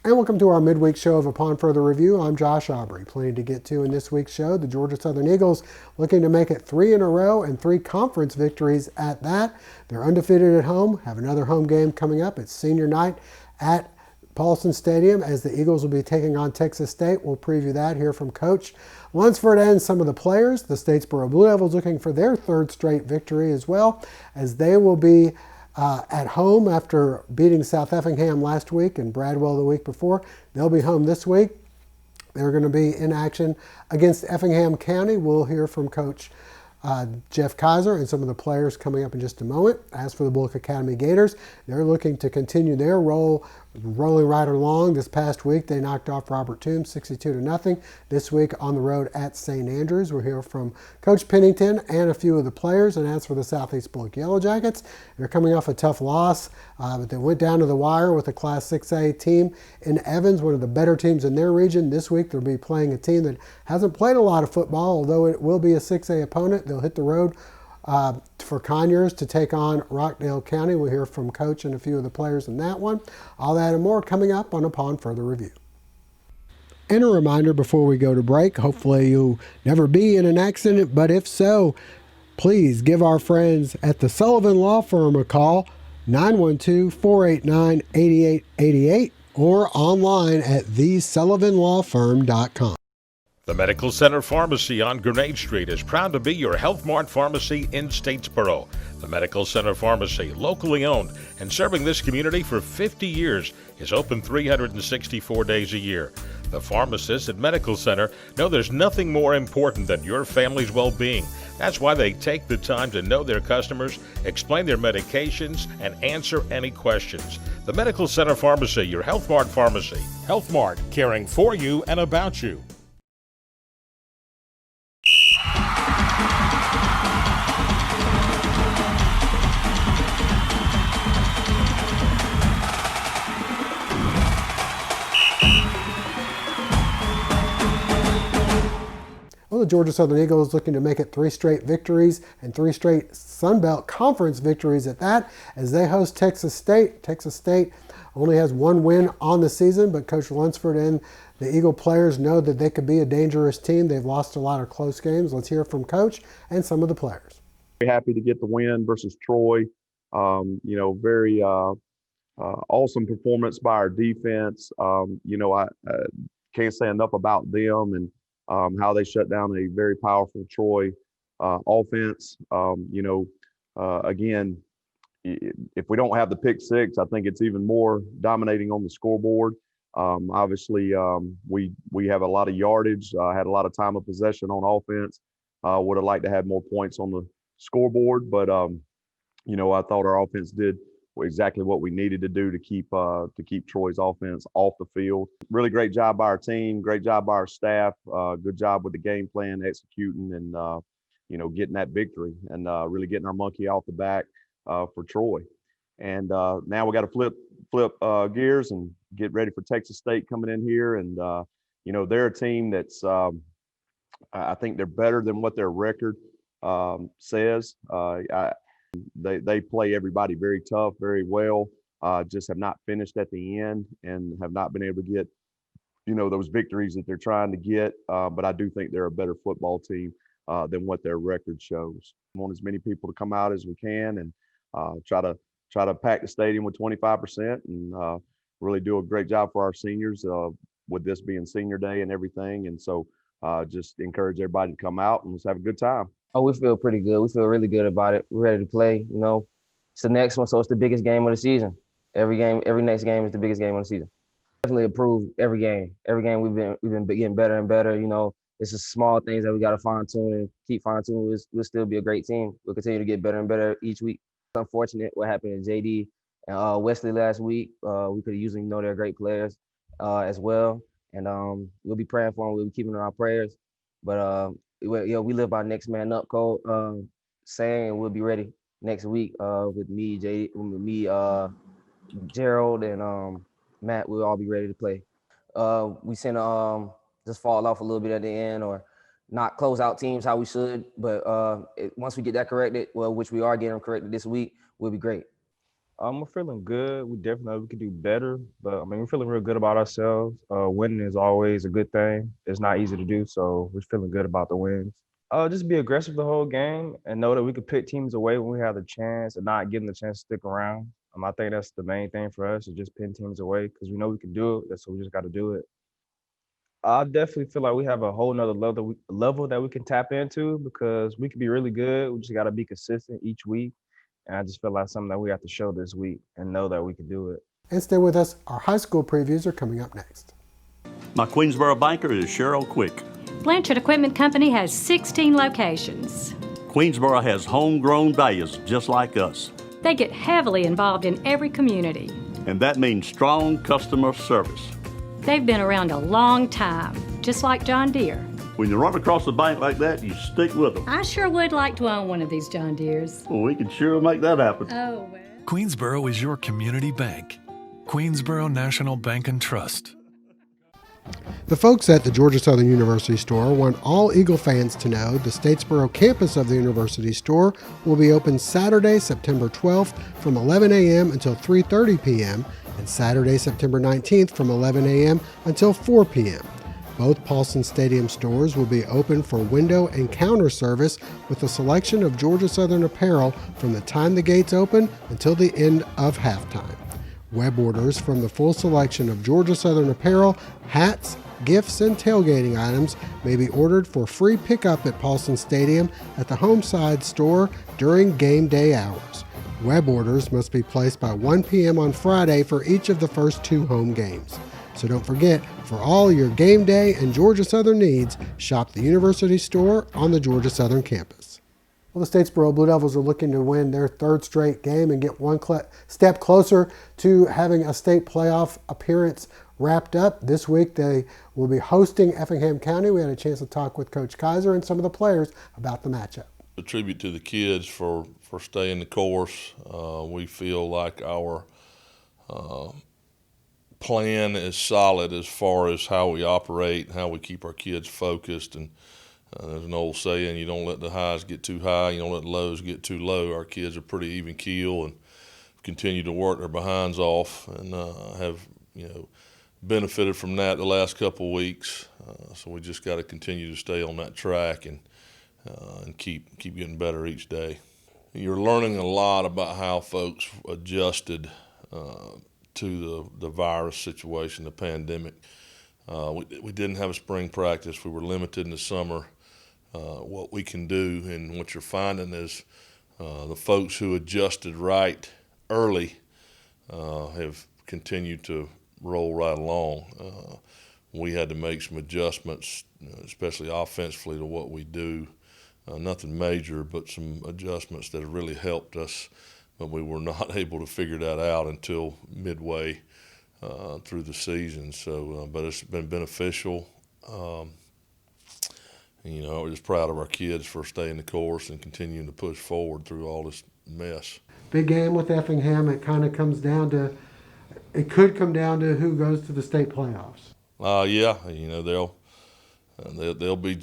And welcome to our midweek show of Upon Further Review. I'm Josh Aubrey. Plenty to get to in this week's show. The Georgia Southern Eagles looking to make it 3 in a row and 3 conference victories at that. They're undefeated at home, have another home game coming up. It's senior night at Paulson Stadium as the Eagles will be taking on Texas State. We'll preview that, hear from Coach Lunsford and some of the players. The Statesboro Blue Devils looking for their 3rd straight victory as well, as they will be at home after beating South Effingham last week and Bradwell the week before. They'll be home this week. They're going to be in action against Effingham County. We'll hear from Coach Jeff Kaiser and some of the players coming up in just a moment. As for the Bulloch Academy Gators, they're looking to continue their rolling right along. This past week, they knocked off Robert Toombs 62-0. This week on the road at St. Andrews, we'll hear from Coach Pennington and a few of the players. And as for the Southeast Bulloch Yellow Jackets, they're coming off a tough loss, but they went down to the wire with a Class 6A team in Evans, one of the better teams in their region. This week, they'll be playing a team that hasn't played a lot of football, although it will be a 6A opponent. They'll hit the road for Conyers to take on Rockdale County. We'll hear from Coach and a few of the players in that one. All that and more coming up on Upon Further Review. And a reminder before we go to break, hopefully you'll never be in an accident, but if so, please give our friends at the Sullivan Law Firm a call, 912-489-8888, or online at thesullivanlawfirm.com. The Medical Center Pharmacy on Grenade Street is proud to be your Health Mart pharmacy in Statesboro. The Medical Center Pharmacy, locally owned and serving this community for 50 years, is open 364 days a year. The pharmacists at Medical Center know there's nothing more important than your family's well-being. That's why they take the time to know their customers, explain their medications, and answer any questions. The Medical Center Pharmacy, your Health Mart pharmacy. Health Mart, caring for you and about you. Well, the Georgia Southern Eagles looking to make it 3 straight victories and 3 straight Sun Belt Conference victories at that as they host Texas State. Texas State only has 1 win on the season, but Coach Lunsford and the Eagle players know that they could be a dangerous team. They've lost a lot of close games. Let's hear from Coach and some of the players. Very happy to get the win versus Troy. Very awesome performance by our defense. I can't say enough about them and how they shut down a very powerful Troy offense. Again, if we don't have the pick six, I think it's even more dominating on the scoreboard. Obviously, we have a lot of yardage, had a lot of time of possession on offense. Would have liked to have more points on the scoreboard, but I thought our offense did exactly what we needed to do to keep Troy's offense off the field. Really great job by our team, great job by our staff, good job with the game plan, executing, and getting that victory and really getting our monkey off the back for Troy. And now we got to flip gears and get ready for Texas State coming in here. And they're a team that's I think they're better than what their record says. They play everybody very tough, very well, just have not finished at the end and have not been able to get, those victories that they're trying to get. But I do think they're a better football team than what their record shows. We want as many people to come out as we can and try to pack the stadium with 25% and really do a great job for our seniors with this being senior day and everything. And so just encourage everybody to come out and let's have a good time. Oh, we feel pretty good. We feel really good about it. We're ready to play. It's the next one, so it's the biggest game of the season. Every next game is the biggest game of the season. Definitely improve every game. Every game we've been getting better and better. It's just small things that we got to fine tune and keep fine tuning. We'll still be a great team. We'll continue to get better and better each week. It's unfortunate what happened to JD And Wesley last week, we could have used them. They're great players as well. And we'll be praying for them. We'll be keeping them in our prayers. But we live by next man up code saying, and we'll be ready next week with me, Gerald, and Matt. We'll all be ready to play. We send just fall off a little bit at the end or not close out teams how we should. But once we get that corrected, which we are getting corrected this week, we'll be great. We're feeling good. We definitely know we could do better, but I mean, we're feeling real good about ourselves. Winning is always a good thing. It's not easy to do, so we're feeling good about the wins. Just be aggressive the whole game and know that we could pick teams away when we have the chance and not give them the chance to stick around. I think that's the main thing for us is just pin teams away because we know we can do it. So we just got to do it. I definitely feel like we have a whole nother level that we can tap into because we can be really good. We just got to be consistent each week. And I just feel like something that we have to show this week and know that we can do it. And stay with us. Our high school previews are coming up next. My Queensboro banker is Cheryl Quick. Blanchard Equipment Company has 16 locations. Queensboro has homegrown values just like us. They get heavily involved in every community. And that means strong customer service. They've been around a long time, just like John Deere. When you run across the bank like that, you stick with them. I sure would like to own one of these John Deeres. Well, we can sure make that happen. Oh, well. Queensboro is your community bank. Queensboro National Bank and Trust. The folks at the Georgia Southern University store want all Eagle fans to know the Statesboro campus of the University store will be open Saturday, September 12th from 11 a.m. until 3:30 p.m. and Saturday, September 19th from 11 a.m. until 4 p.m. Both Paulson Stadium stores will be open for window and counter service with a selection of Georgia Southern apparel from the time the gates open until the end of halftime. Web orders from the full selection of Georgia Southern apparel, hats, gifts, and tailgating items may be ordered for free pickup at Paulson Stadium at the Homeside store during game day hours. Web orders must be placed by 1 p.m. on Friday for each of the first 2 home games. So don't forget, for all your game day and Georgia Southern needs, shop the University store on the Georgia Southern campus. Well, the Statesboro Blue Devils are looking to win their 3rd straight game and get one step closer to having a state playoff appearance wrapped up. This week they will be hosting Effingham County. We had a chance to talk with Coach Kaiser and some of the players about the matchup. A tribute to the kids for staying the course. We feel like our plan is solid as far as how we operate, how we keep our kids focused. And there's an old saying, you don't let the highs get too high, you don't let the lows get too low. Our kids are pretty even keel and continue to work their behinds off and have, benefited from that the last couple of weeks. So we just got to continue to stay on that track and keep getting better each day. You're learning a lot about how folks adjusted to the virus situation, the pandemic. We didn't have a spring practice. We were limited in the summer. What we can do, and what you're finding is the folks who adjusted right early have continued to roll right along. We had to make some adjustments, especially offensively, to what we do. Nothing major, but some adjustments that have really helped us. But we were not able to figure that out until midway through the season. So, but it's been beneficial. We're just proud of our kids for staying the course and continuing to push forward through all this mess. Big game with Effingham. It kind of comes down to, it could come down to who goes to the state playoffs. Yeah, they'll be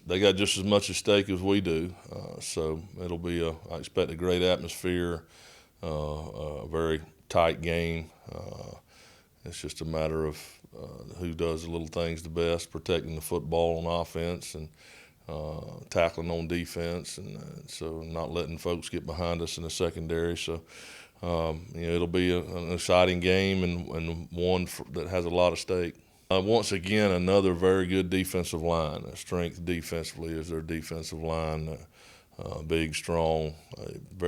they got just as much at stake as we do. So it'll be I expect a great atmosphere, a very tight game. It's just a matter of who does the little things the best, protecting the football on offense and tackling on defense, and so not letting folks get behind us in the secondary. So it'll be an exciting game and one that has a lot of stake. Once again, another very good defensive line. Strength defensively is their defensive line. Big, strong,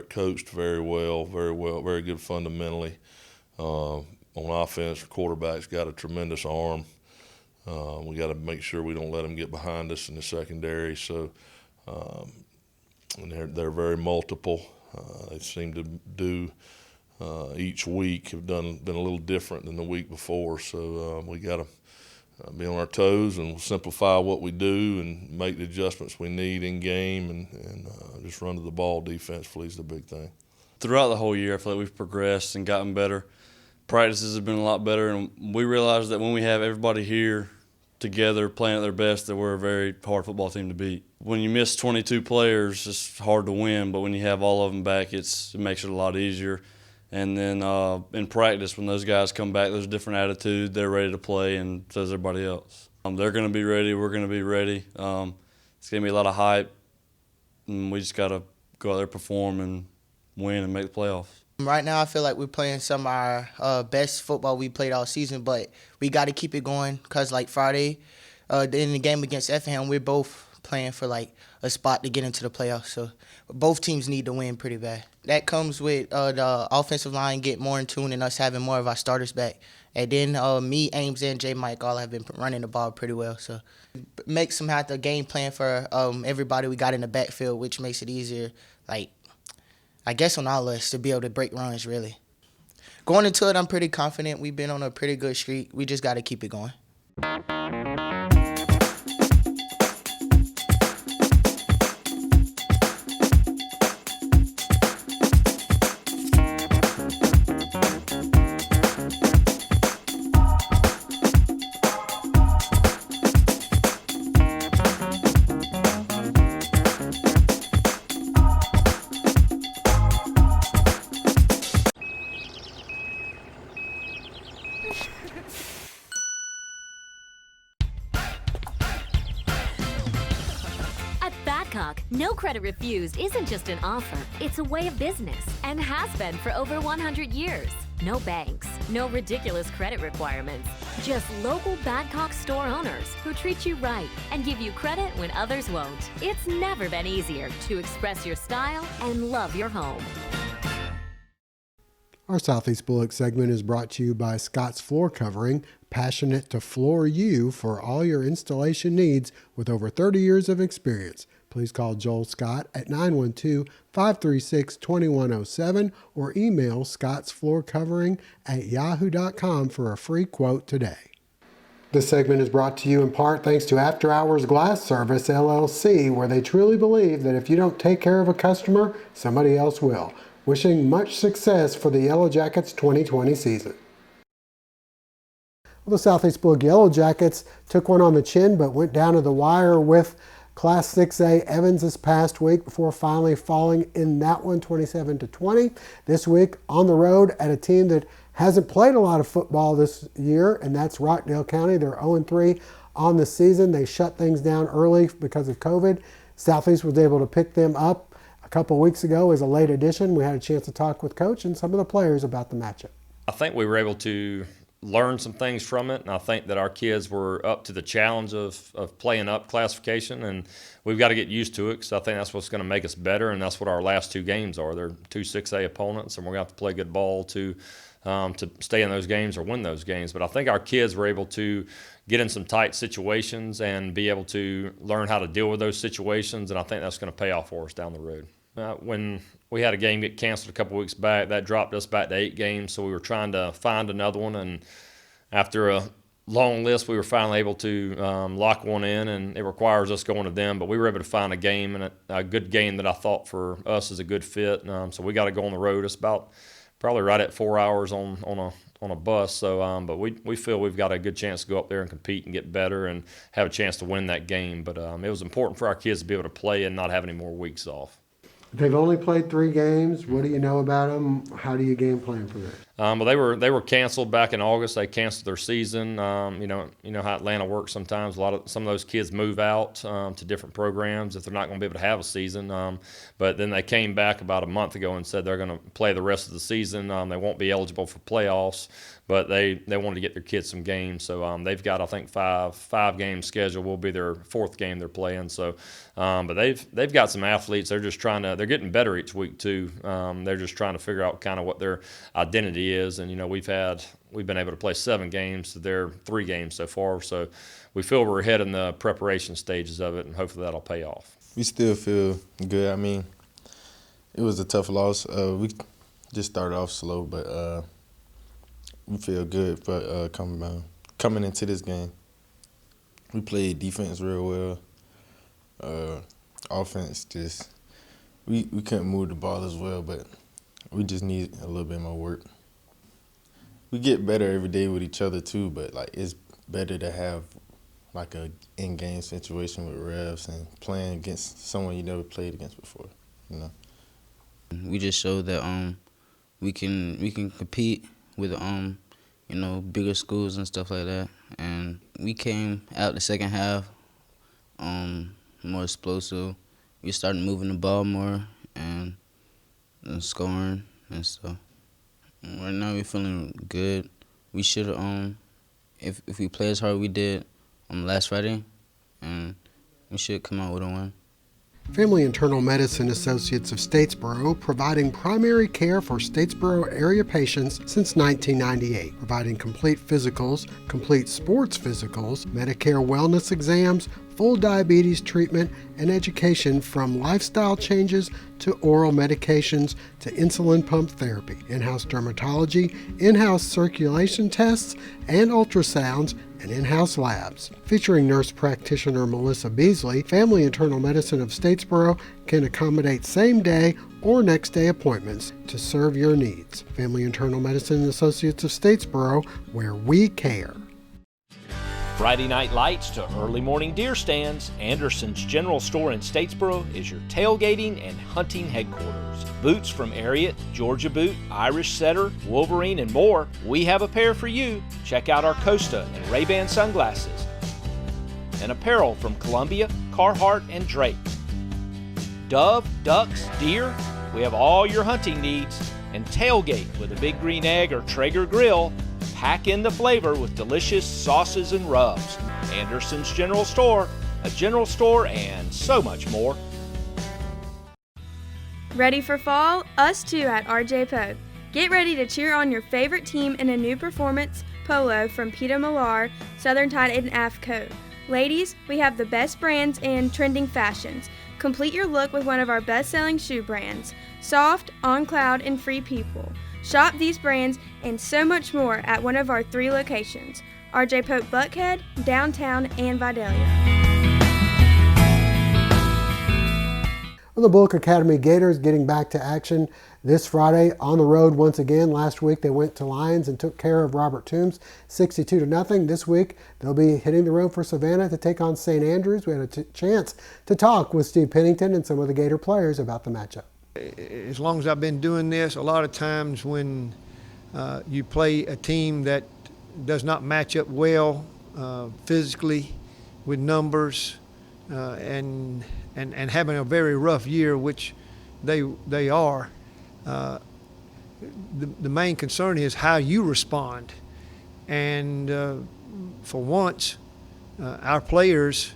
coached very well, very good fundamentally. On offense, the quarterback's got a tremendous arm. We got to make sure we don't let them get behind us in the secondary. So, and they're very multiple. They seem to do each week have been a little different than the week before. So we got to be on our toes and simplify what we do and make the adjustments we need in game and just run to the ball defensively is the big thing. Throughout the whole year, I feel like we've progressed and gotten better. Practices have been a lot better, and we realize that when we have everybody here together playing at their best, that we're a very hard football team to beat. When you miss 22 players, it's hard to win, but when you have all of them back, it makes it a lot easier. And then in practice, when those guys come back, there's a different attitude. They're ready to play, and so is everybody else. They're going to be ready. We're going to be ready. It's going to be a lot of hype, and we just got to go out there, perform, and win and make the playoffs. Right now, I feel like we're playing some of our best football we played all season, but we got to keep it going because, like Friday, in the game against Effingham, we're both playing for like a spot to get into the playoffs. So both teams need to win pretty bad. That comes with the offensive line get more in tune and us having more of our starters back. And then me, Ames, and J. Mike all have been running the ball pretty well. So it makes them have to game plan for everybody we got in the backfield, which makes it easier, like, I guess on all of us to be able to break runs, really. Going into it, I'm pretty confident. We've been on a pretty good streak. We just got to keep it going. No credit refused isn't just an offer, it's a way of business and has been for over 100 years. No banks, no ridiculous credit requirements, just local Badcock store owners who treat you right and give you credit when others won't. It's never been easier to express your style and love your home. Our Southeast Bulloch segment is brought to you by Scott's Floor Covering, passionate to floor you for all your installation needs with over 30 years of experience. Please call Joel Scott at 912-536-2107 or email scottsfloorcovering@yahoo.com for a free quote today. This segment is brought to you in part thanks to After Hours Glass Service, LLC, where they truly believe that if you don't take care of a customer, somebody else will. Wishing much success for the Yellow Jackets 2020 season. Well, the Southeast Bulloch Yellow Jackets took one on the chin but went down to the wire with Class 6A Evans this past week before finally falling in that one 27-20. This week on the road at a team that hasn't played a lot of football this year, and that's Rockdale County. They're 0-3 on the season. They shut things down early because of COVID. Southeast was able to pick them up a couple weeks ago as a late addition. We had a chance to talk with Coach and some of the players about the matchup. I think we were able to learn some things from it, and I think that our kids were up to the challenge of playing up classification, and we've got to get used to it because I think that's what's going to make us better, and that's what our last two games are. They're two 6A opponents, and we're going to have to play good ball to stay in those games or win those games. But I think our kids were able to get in some tight situations and be able to learn how to deal with those situations, and I think that's going to pay off for us down the road. When we had a game get canceled a couple weeks back, that dropped us back to 8 games, so we were trying to find another one, and after a long list, we were finally able to lock one in, and it requires us going to them, but we were able to find a game, and a good game that I thought for us is a good fit, so we got to go on the road. It's about probably right at 4 hours on a bus, so but we feel we've got a good chance to go up there and compete and get better and have a chance to win that game, but it was important for our kids to be able to play and not have any more weeks off. They've only played 3 games. What do you know about them? How do you game plan for this? Well, they were canceled back in August. They canceled their season. You know how Atlanta works sometimes. Some of those kids move out to different programs if they're not going to be able to have a season. But then they came back about a month ago and said they're going to play the rest of the season. They won't be eligible for playoffs, but they wanted to get their kids some games. So they've got, I think, five games scheduled. Will be their 4th game they're playing. So, but they've got some athletes. They're just they're getting better each week too. They're just trying to figure out kind of what their identity is. And we've been able to play 7 games to their 3 games so far. So we feel we're ahead in the preparation stages of it, and hopefully that'll pay off. We still feel good. I mean, it was a tough loss. We Just started off slow, but we feel good for coming into this game. We played defense real well. Offense, just we couldn't move the ball as well, but we just need a little bit more work. We get better every day with each other too, but like it's better to have like a in-game situation with refs and playing against someone you never played against before, you know. We just showed that we can compete with bigger schools and stuff like that. And we came out the second half more explosive. We started moving the ball more and scoring and stuff. Right now we're feeling good. We should if we play as hard as we did last Friday, and we should come out with a win. Family Internal Medicine Associates of Statesboro, providing primary care for Statesboro area patients since 1998, providing complete physicals, complete sports physicals, Medicare wellness exams, full diabetes treatment, and education from lifestyle changes to oral medications to insulin pump therapy, in-house dermatology, in-house circulation tests, and ultrasounds, and in-house labs. Featuring nurse practitioner Melissa Beasley, Family Internal Medicine of Statesboro can accommodate same-day or next-day appointments to serve your needs. Family Internal Medicine Associates of Statesboro, where we care. Friday night lights to early morning deer stands, Anderson's General Store in Statesboro is your tailgating and hunting headquarters. Boots from Ariat, Georgia Boot, Irish Setter, Wolverine, and more, we have a pair for you. Check out our Costa and Ray-Ban sunglasses. And apparel from Columbia, Carhartt, and Drake. Dove, ducks, deer, we have all your hunting needs. And tailgate with a Big Green Egg or Traeger grill. Pack in the flavor with delicious sauces and rubs. Anderson's General Store, a general store, and so much more. Ready for fall? Us too at RJ Pope. Get ready to cheer on your favorite team in a new performance polo from Peter Millar, Southern Tide and AFCO. Ladies, we have the best brands and trending fashions. Complete your look with one of our best-selling shoe brands, Soft, On Cloud, and Free People. Shop these brands and so much more at one of our 3 locations, RJ Pope Buckhead, Downtown, and Vidalia. Well, the Bulloch Academy Gators getting back to action this Friday on the road once again. Last week they went to Lyons and took care of Robert Toombs 62-0. This week they'll be hitting the road for Savannah to take on St. Andrews. We had a chance to talk with Steve Pennington and some of the Gator players about the matchup. As long as I've been doing this, a lot of times when you play a team that does not match up well physically with numbers and having a very rough year, which they are, the main concern is how you respond. And for once, our players,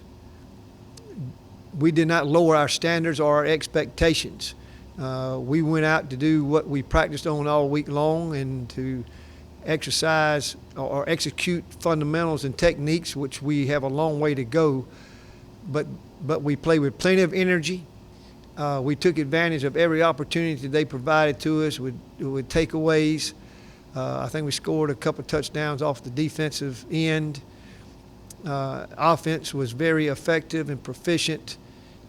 we did not lower our standards or our expectations. We went out to do what we practiced on all week long and to exercise or execute fundamentals and techniques, which we have a long way to go. But we played with plenty of energy. We took advantage of every opportunity they provided to us with takeaways. I think we scored a couple touchdowns off the defensive end. Offense was very effective and proficient.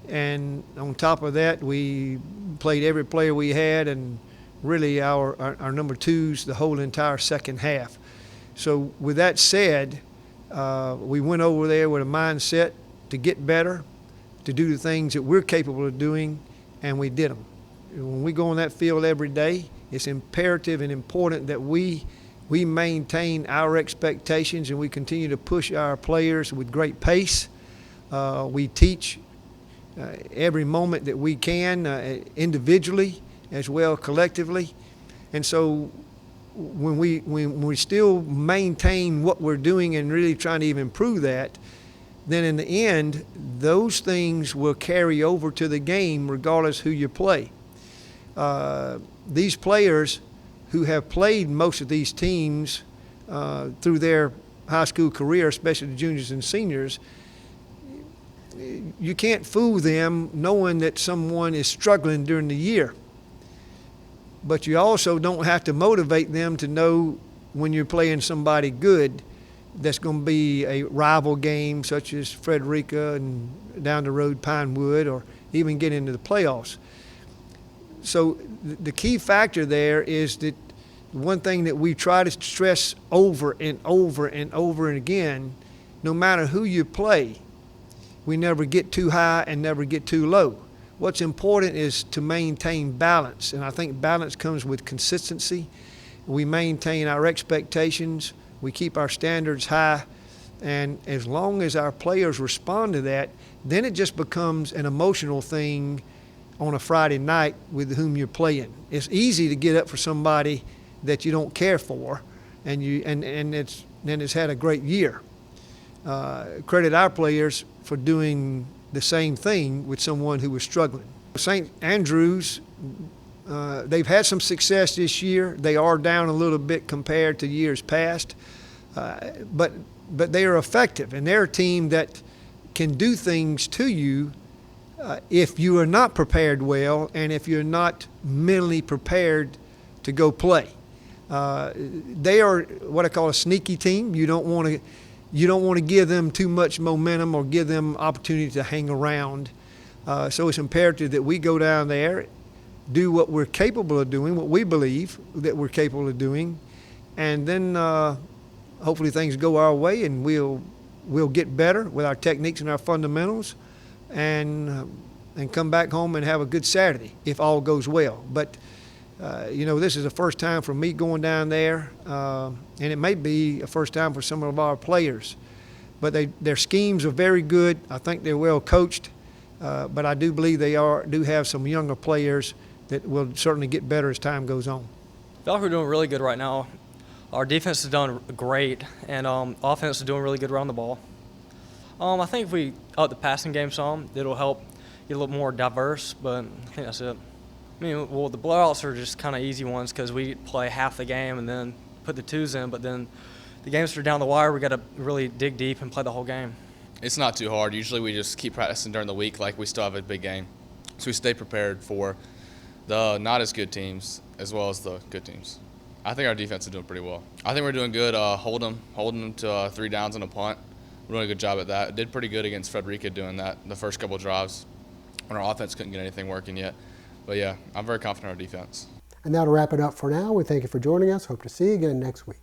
And on top of that, we played every player we had and really our number twos the whole entire second half. So with that said, we went over there with a mindset to get better, to do the things that we're capable of doing, and we did them. When we go on that field every day, it's imperative and important that we maintain our expectations and we continue to push our players with great pace. We teach every moment that we can, individually as well collectively. And so when we still maintain what we're doing and really trying to even improve that, then in the end, those things will carry over to the game regardless who you play. These players who have played most of these teams through their high school career, especially the juniors and seniors, you can't fool them knowing that someone is struggling during the year. but you also don't have to motivate them to know when you're playing somebody good that's going to be a rival game such as Frederica and down the road Pinewood, or even get into the playoffs. So the key factor there is that one thing that we try to stress over and over and over and again, no matter who you play, we never get too high and never get too low. What's important is to maintain balance, and I think balance comes with consistency. We maintain our expectations, we keep our standards high, and as long as our players respond to that, then it just becomes an emotional thing on a Friday night with whom you're playing. It's easy to get up for somebody that you don't care for, and it's had a great year. Credit our players for doing the same thing with someone who was struggling. St. Andrews, they've had some success this year. They are down a little bit compared to years past, but they are effective, and they're a team that can do things to you if you are not prepared well, and if you're not mentally prepared to go play. They are what I call a sneaky team. You don't want to give them too much momentum or give them opportunity to hang around. So it's imperative that we go down there, do what we're capable of doing, what we believe that we're capable of doing, and then hopefully things go our way, and we'll get better with our techniques and our fundamentals, and come back home and have a good Saturday if all goes well. But this is the first time for me going down there, and it may be a first time for some of our players. But their schemes are very good. I think they're well coached, but I do believe they do have some younger players that will certainly get better as time goes on. I feel like we're doing really good right now. Our defense has done great, and offense is doing really good around the ball. I think if we up the passing game some, it'll help get a little more diverse, but I think that's it. I mean, well, the blowouts are just kind of easy ones because we play half the game and then put the twos in, but then the games that are down the wire, we got to really dig deep and play the whole game. It's not too hard. Usually we just keep practicing during the week like we still have a big game. So we stay prepared for the not as good teams as well as the good teams. I think our defense is doing pretty well. I think we're doing good holding them to 3 downs and a punt. We're doing a good job at that. Did pretty good against Frederica doing that the first couple of drives when our offense couldn't get anything working yet. But yeah, I'm very confident in our defense. And that'll wrap it up for now. We thank you for joining us. Hope to see you again next week.